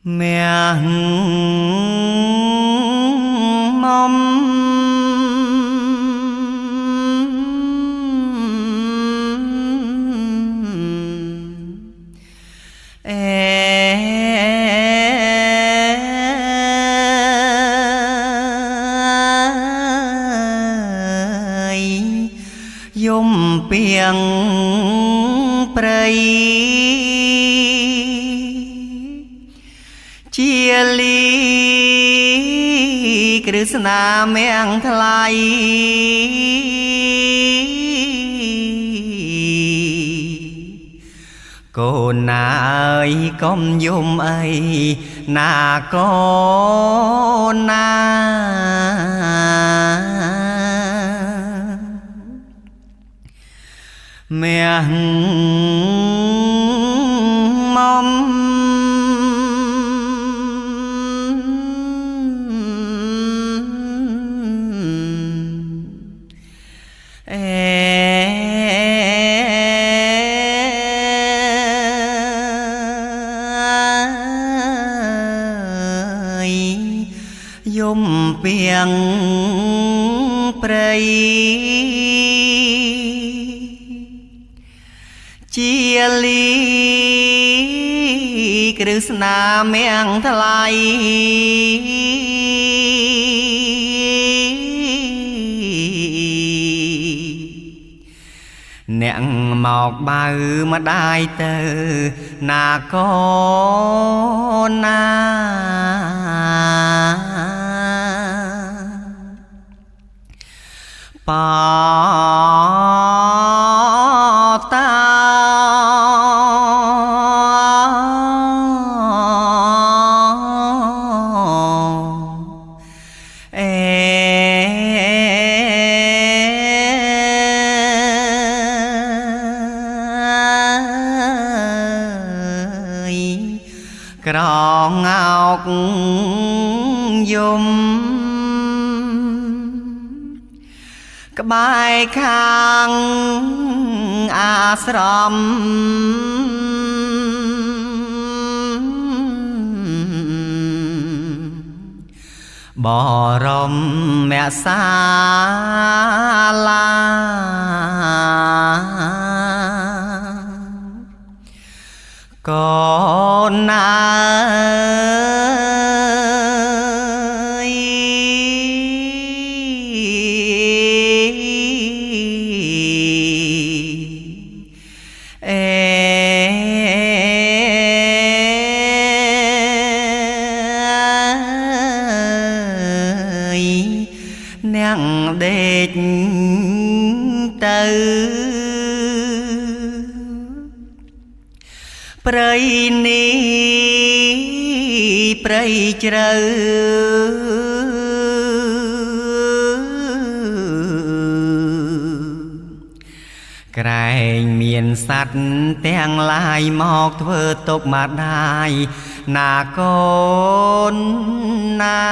mẹ mong dung biển prey chia ly Krishna miệng thay cô na ơi công dung ấy na cô na mẹ mong dung biển prey chia ly Krishna miệng thay nẹng mọc ba mà đai tơ na có na pa ta Krong ngọc dung cái bài khang ashram bò rồng mẹ xa la con ơi nang đệt tư prey ni prey trơក្រែងមានសัตว์ទាំងឡាយមកធ្វើទុកមកដែរណាកូនណា